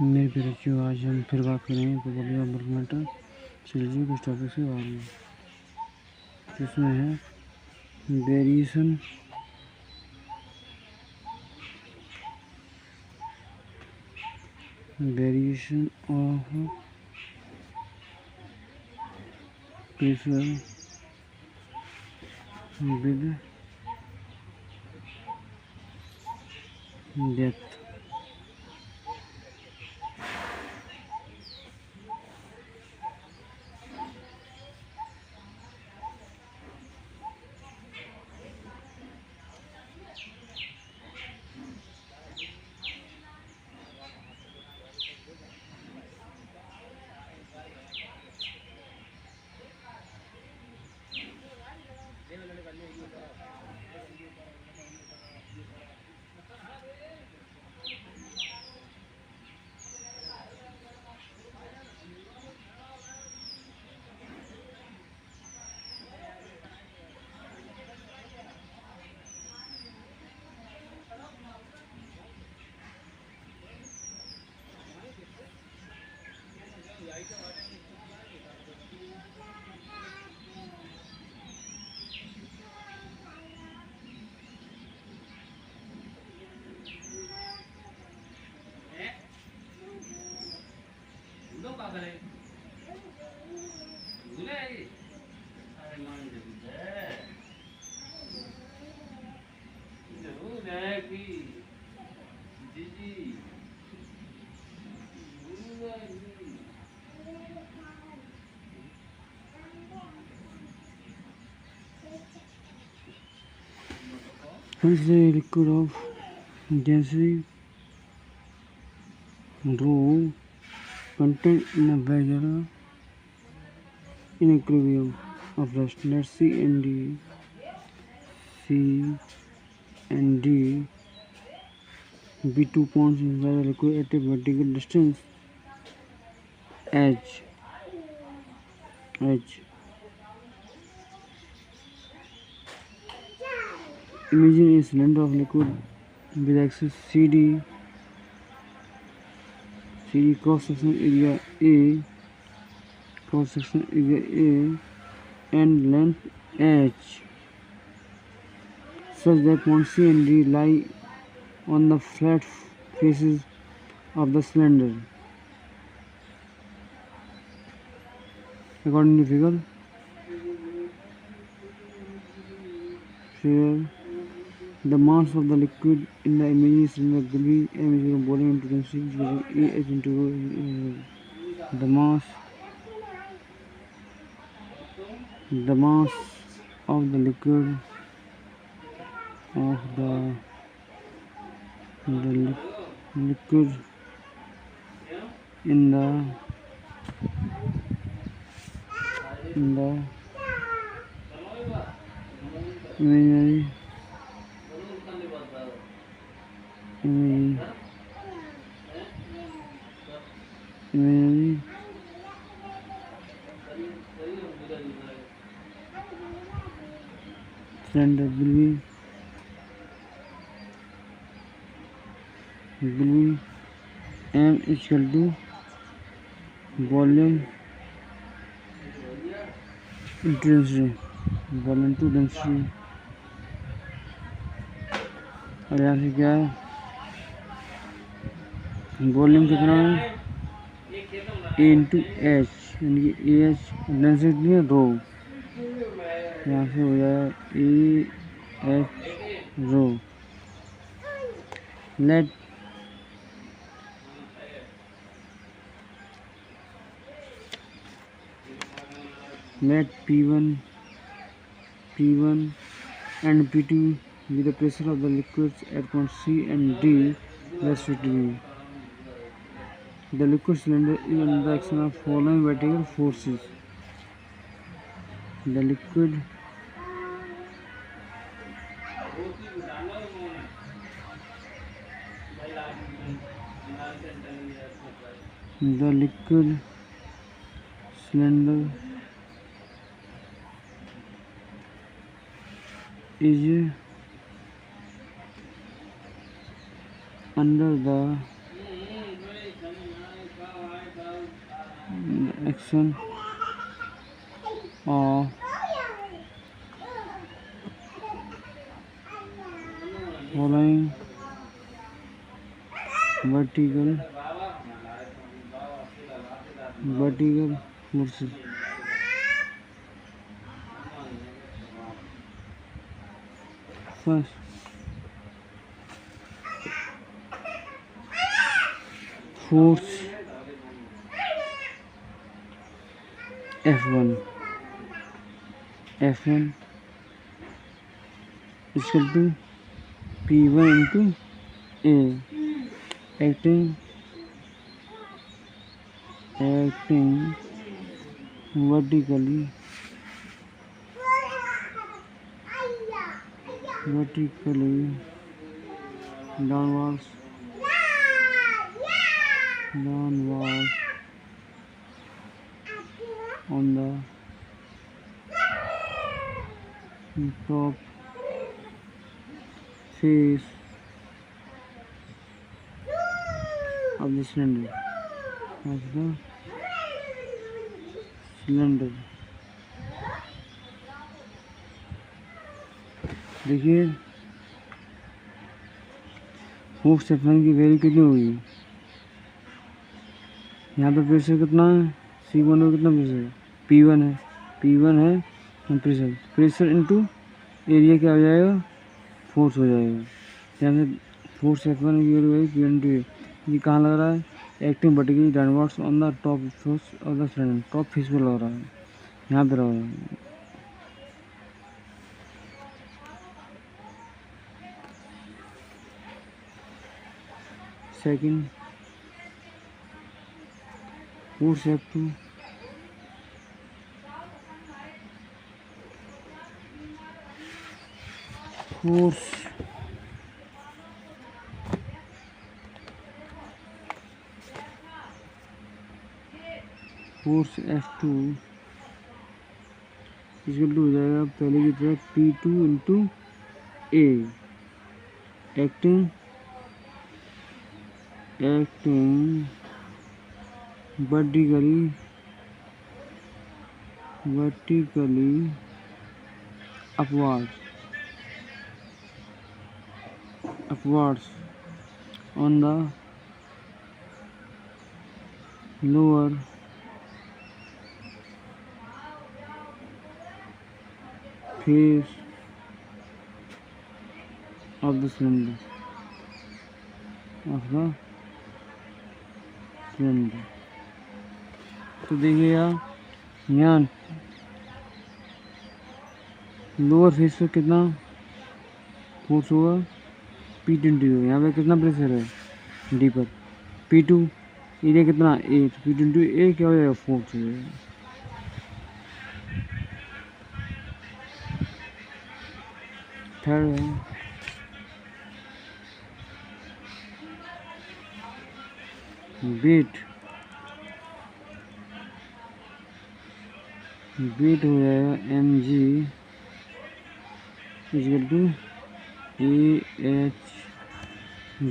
मेरे प्यारे बच्चों, आज हम फिर बात करेंगे प्रोबेबिलिटी ऑफ बल्क मैटर। चलिए कुछ टॉपिक से बात में इसमें है variation of pressure with depth. Hence the liquid of density rho contained in a vessel in equilibrium of rest. Let C and D be 2 points inside the liquid at a vertical distance h. Imagine a cylinder of liquid with axis CD cross-section area A and length h, such that points C and D lie on the flat faces of the cylinder. According to figure, the mass of the liquid in the imaginary cylinder will be m is equal to volume into density equal to A h into rho. The mass of the liquid in the imaginary cylinder will be m is equal to volume into density। और यहाँ से क्या है, volume कितना है ए into H, यानी कि A H density है रो। यहाँ से हो जाएगा A H rho. Let P1 and P2 be the pressure of the liquids at points C and D respectively. The liquid cylinder is under the action of following vertical forces. The liquid cylinder is under the action of following vertical forces. First, force F1 is equal to P1 into A, acting vertically downwards on the top face of the cylinder. देखिए force F1 की value कितनी होगी, यहाँ पे pressure कितना है, C1 में कितना प्रेशर है, P1 है प्रेशर इनटू एरिया क्या हो जाएगा, फोर्स हो जाएगा। यहाँ से फोर्स F1 की वैल्यू है P1 इंटू ए। ये कहाँ लग रहा है, acting vertically downwards on the top face of the cylinder, top face पे लग रहा है, यहाँ पे लग रहा है। Second, force F2 force F2 equal to हो जाएगा पहले की तरह P2 into A, acting vertically upwards on the lower face of the cylinder तो देखिएगा यहाँ लोअर फेस पे कितना फोर्स होगा, P20 होगा। यहाँ पे कितना प्रेशर है डी पर, P2, एरिया कितना ए, तो P20 ए क्या हो जाएगा, फोर्स हो जाएगा। थर्ड है वेट हो जाएगा mg equal to AH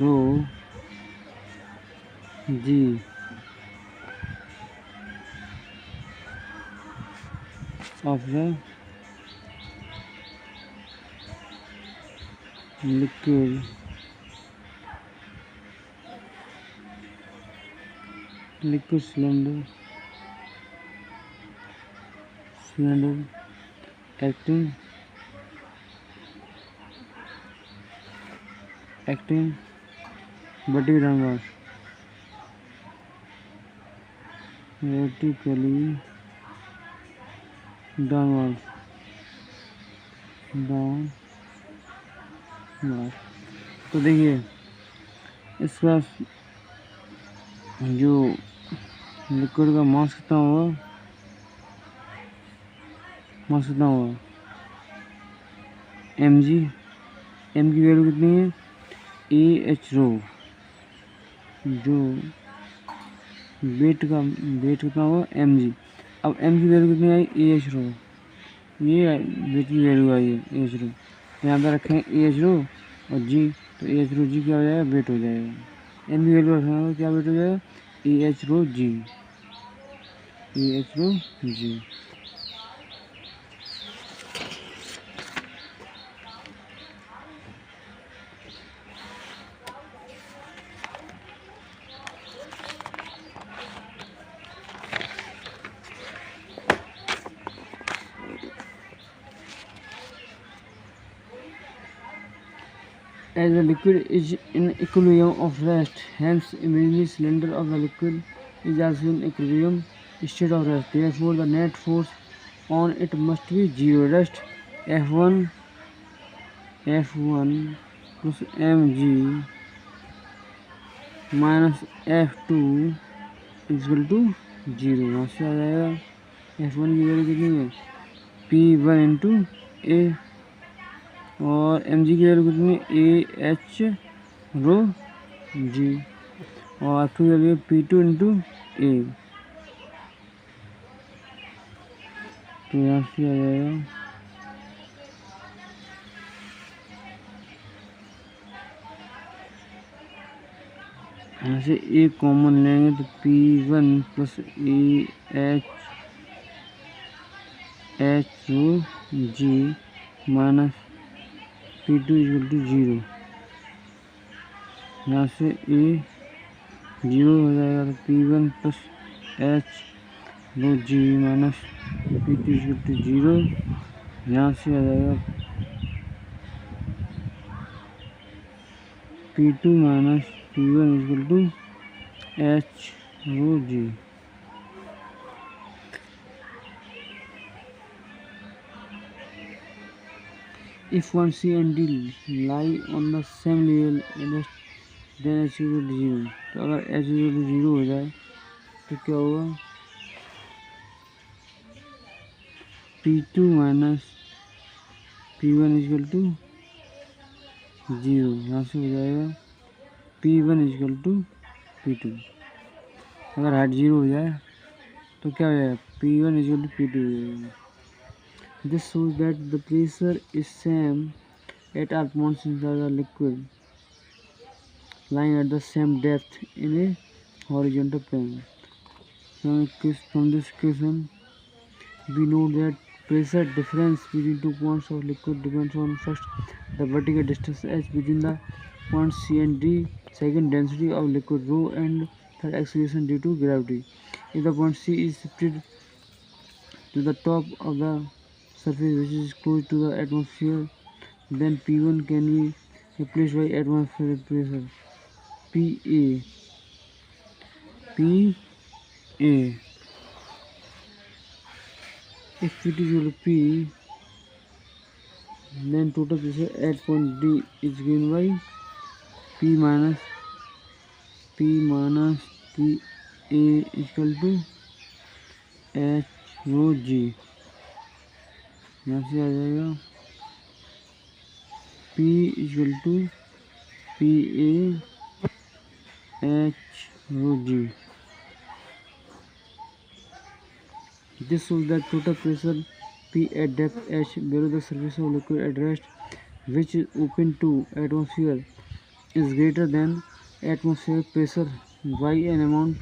rho G of the liquid cylinder acting vertically downwards तो देखिए इसका जो लिक्विड का मास कितना होगा, mg, m की वैल्यू कितनी है, AH रो, जो वेट कितना होगा mg। अब m की वैल्यू कितनी आई, AH रो, ये वेट की वैल्यू आई है AH रो, यहाँ पे रखें AH रो और g, तो AH रो g क्या हो जाएगा, वेट हो जाएगा। m की वैल्यू रखना क्या वेट हो जाएगा, AH rho g। AH rho G. As the liquid is in equilibrium of rest, hence imaginary cylinder of the liquid is also in equilibrium state of rest. Therefore, the net force on it must be zero. Rest F1 plus mg minus F2 is equal to 0. यहाँ से आ जाएगा F1 की value कितनी है P1 into ए और mg की value कितनी है AH रो जी और F2 की वैल्यू P2 इंटू ए। तो यहाँ से आ जाएगा यहाँ से ए कॉमन लेंगे तो P1 plus AH rho G minus P2 equal to 0। यहाँ से ए 0 हो जाएगा तो P1 plus H rho G minus P2 equal to 0। यहाँ से आ जाएगा P2 minus P1 equal to H rho G. If 1C and D lie on the same level then H equal to 0। तो अगर H equal to 0 हो जाए तो क्या होगा P2 minus P1 equal to 0। यहाँ से हो जाएगा P1 इक्वल टू P2। अगर हाइट 0 हो जाए तो क्या हो जाएगा P1 इक्वल टू P2 हो जाएगा। This shows that the pressure is same at all points inside the liquid lying at the same depth in a horizontal plane. From this equation, we know that pressure difference between 2 points of liquid depends on first the vertical distance h between the points C and D, second density of liquid rho, and third acceleration due to gravity. If the point C is shifted to the top of the surface which is close to the atmosphere, then P1 can be replaced by atmospheric pressure PA. If P2 is equal to P, then total pressure at point D is given by P minus PA equal to H rho G। यहाँ से आ जाएगा P equal to PA H rho G। This shows that total pressure P at depth H below the surface of liquid at rest, which is open to atmosphere, is greater than atmospheric pressure by an amount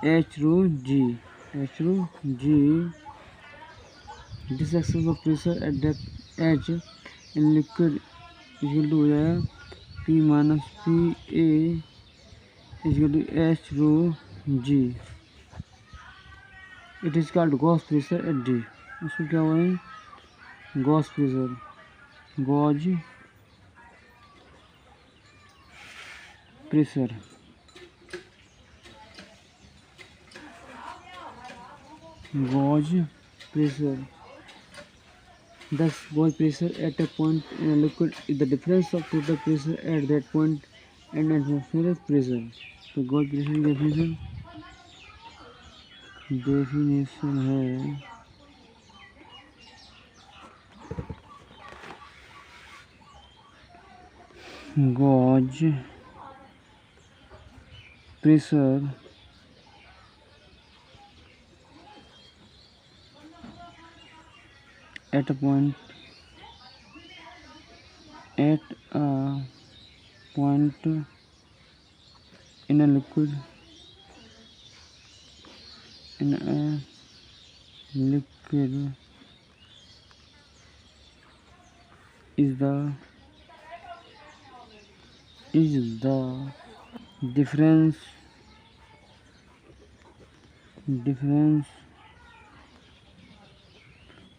H rho G। This excess of pressure at depth H in liquid equal to हो जाएगा P minus PA equal to H rho G। It is called Gauss pressure at D। उसको क्या हुआ है Gauss pressure Thus, Gauss pressure at a point in a liquid is the difference of total pressure at that point and atmospheric pressure। तो Gauss pressure की definition है Gauss pressure at a point in a liquid liquid is the difference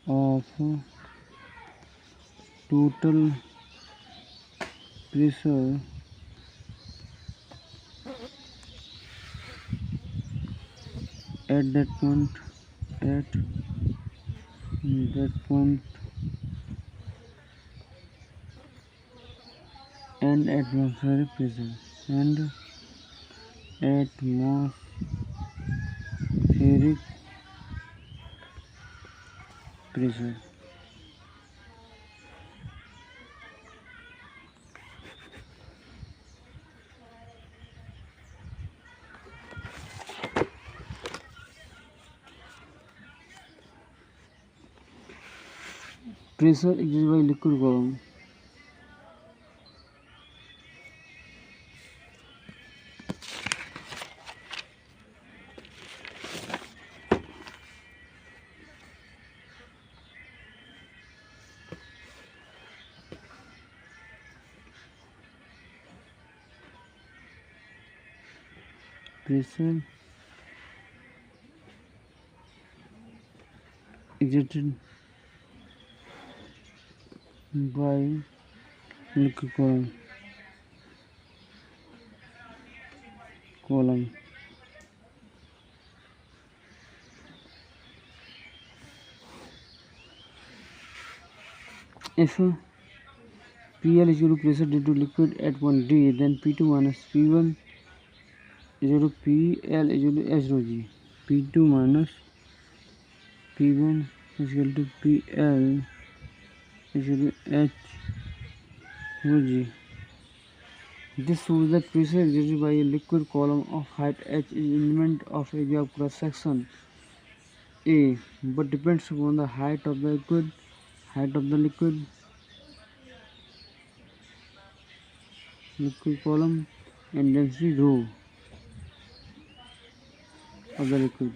of total pressure at that point and atmospheric pressure and atmospheric pressure. Pressure exerted by liquid column. Pressure exerted by liquid column. If PL is equal to pressure due to liquid at point D, then P2 minus P1 is equal to PL is equal to H rho G. P2 minus P1 is equal to PL is equal to H rho G. This shows that pressure exerted by a liquid column of height h is element of area of cross section A, but depends upon the height of the liquid column and density rho of the liquid.